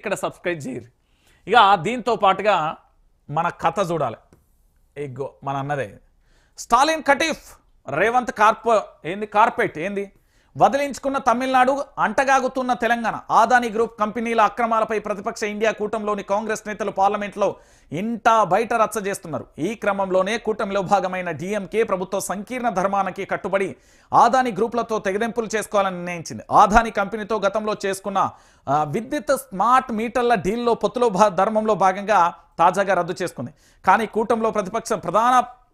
ఇక్కడ సబ్స్క్రైబ్ చేయరు. ఇక దీంతో పాటుగా మన కథ చూడాలి. ఎగ్గో మన అన్నదే స్టాలిన్ కటీఫ్ రేవంత్ కార్పెట్ ఏంది వదిలించుకున్న తమిళనాడు అంటగాగుతున్న తెలంగాణ ఆదాని గ్రూప్ కంపెనీల అక్రమాలపై ప్రతిపక్ష ఇండియా కూటమిలోని కాంగ్రెస్ నేతలు పార్లమెంట్లో ఇంటా బయట రచ్చ చేస్తున్నారు. ఈ క్రమంలోనే కూటమిలో భాగమైన డిఎంకే ప్రభుత్వ సంకీర్ణ ధర్మానికి కట్టుబడి ఆదాని గ్రూపులతో తెగదెంపులు చేసుకోవాలని నిర్ణయించింది. ఆదాని కంపెనీతో గతంలో చేసుకున్న విద్యుత్ స్మార్ట్ మీటర్ల డీల్లో పొత్తులో ధర్మంలో భాగంగా తాజాగా రద్దు చేసుకుంది. కానీ కూటమిలో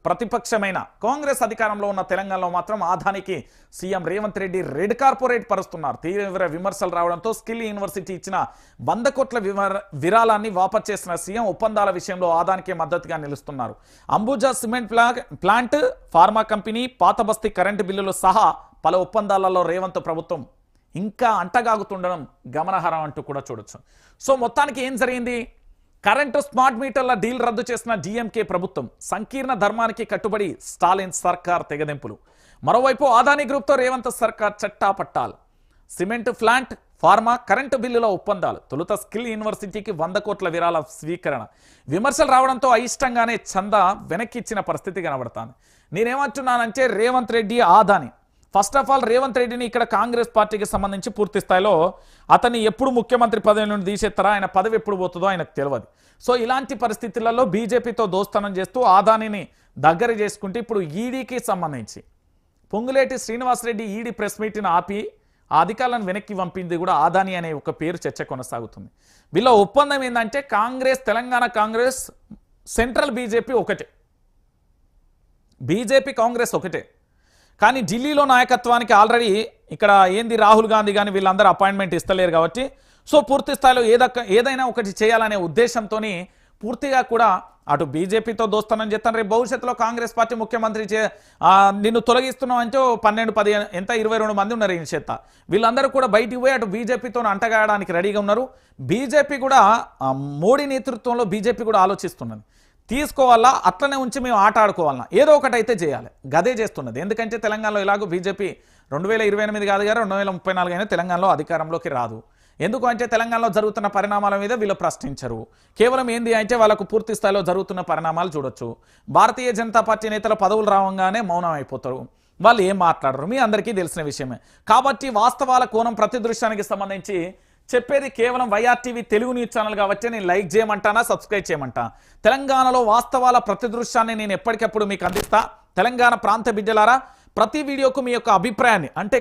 ప్రతిపక్షమైన కాంగ్రెస్ అధికారంలో ఉన్న తెలంగాణలో మాత్రం ఆదానికి CM Revanth Reddy red carpet పరుస్తున్నారు. తీవ్ర విమర్శలు రావడంతో స్కిల్ యూనివర్సిటీ ఇచ్చిన 100 కోట్ల విరాళాన్ని వాపస్ చేసిన సీఎం ఒప్పందాల విషయంలో ఆదానికే మద్దతుగా నిలుస్తున్నారు. Ambuja cement plant, pharma company, పాత బస్తీ కరెంటు బిల్లులు సహా పలు ఒప్పందాలలో రేవంత్ ప్రభుత్వం ఇంకా అంటగాగుతుండడం గమనార్హం అంటూ కూడా చూడొచ్చు. సో మొత్తానికి ఏం జరిగింది? కరెంటు స్మార్ట్ మీటర్ల డీల్ రద్దు చేసిన డిఎంకే ప్రభుత్వం సంకీర్ణ ధర్మానికి కట్టుబడి స్టాలిన్ సర్కార్ తెగదెంపులు. మరోవైపు ఆదాని గ్రూప్తో రేవంత్ సర్కార్ చట్టాపట్టాలు. సిమెంట్ ప్లాంట్, ఫార్మా, కరెంటు బిల్లుల ఒప్పందాలు, తొలుత స్కిల్ యూనివర్సిటీకి 100 కోట్ల విరాళ స్వీకరణ. విమర్శలు రావడంతో అయిష్టంగానే చందా వెనక్కిచ్చిన పరిస్థితి కనబడుతోంది. నేనేమంటున్నానంటే Revanth Reddy Adani first of all Revanth రెడ్డిని ఇక్కడ కాంగ్రెస్ పార్టీకి సంబంధించి పూర్తి స్థాయిలో అతన్ని ఎప్పుడు ముఖ్యమంత్రి పదవి నుండి తీసేస్తారా, ఆయన పదవి ఎప్పుడు పోతుందో ఆయనకు తెలియదు. సో ఇలాంటి పరిస్థితులలో బీజేపీతో దోస్తనం చేస్తూ ఆదానిని దగ్గర చేసుకుంటే ఇప్పుడు ఈడీకి సంబంధించి పొంగులేటి శ్రీనివాసరెడ్డి ఈడీ ప్రెస్ మీట్ని ఆపి ఆ అధికారులను వెనక్కి పంపింది కూడా ఆదాని అనే ఒక పేరు చర్చ కొనసాగుతుంది. వీళ్ళ ఒప్పందం ఏంటంటే కాంగ్రెస్, తెలంగాణ కాంగ్రెస్, సెంట్రల్ బీజేపీ ఒకటే, బీజేపీ కాంగ్రెస్ ఒకటే. కానీ ఢిల్లీలో నాయకత్వానికి ఆల్రెడీ ఇక్కడ ఏంది రాహుల్ గాంధీ కానీ వీళ్ళందరూ అపాయింట్మెంట్ ఇస్తలేరు కాబట్టి సో పూర్తి స్థాయిలో ఏదైనా ఒకటి చేయాలనే ఉద్దేశంతో పూర్తిగా కూడా అటు బీజేపీతో దోస్తానని చెప్తాను. రేపు భవిష్యత్తులో కాంగ్రెస్ పార్టీ ముఖ్యమంత్రి నిన్ను తొలగిస్తున్నాం అంటే 12-10 ఎంత 22 మంది ఉన్నారు ఈ చేత. వీళ్ళందరూ కూడా బయటికి పోయి అటు బీజేపీతో అంటగాయడానికి రెడీగా ఉన్నారు. బీజేపీ కూడా మోడీ నేతృత్వంలో బీజేపీ కూడా ఆలోచిస్తున్నది. తీసుకోవాలా, అట్లనే ఉంచి మేము ఆట ఆడుకోవాలన్నా ఏదో ఒకటి అయితే చేయాలి, గదే చేస్తున్నది. ఎందుకంటే తెలంగాణలో ఇలాగో బీజేపీ 2028 కాదు గారు 2034 అయినా తెలంగాణలో అధికారంలోకి రాదు. ఎందుకు అంటే తెలంగాణలో జరుగుతున్న పరిణామాల మీద వీళ్ళు ప్రశ్నించరు. కేవలం ఏంది అంటే వాళ్ళకు పూర్తి స్థాయిలో జరుగుతున్న పరిణామాలు చూడొచ్చు. భారతీయ జనతా పార్టీ నేతల పదవులు రావంగానే మౌనం అయిపోతారు, వాళ్ళు ఏం మాట్లాడరు, మీ అందరికీ తెలిసిన విషయమే. కాబట్టి వాస్తవాల కోణం ప్రతిదృశ్యానికి సంబంధించి చెప్పేది కేవలం వైఆర్టీవీ తెలుగు న్యూస్ ఛానల్ కాబట్టి నేను లైక్ చేయమంటానా, సబ్స్క్రైబ్ చేయమంటా. తెలంగాణలో వాస్తవాల ప్రతిదృశ్యాన్ని నేను ఎప్పటికప్పుడు మీకు అందిస్తా. తెలంగాణ ప్రాంత బిడ్డలారా, ప్రతి వీడియోకు మీ యొక్క అభిప్రాయాన్ని అంటే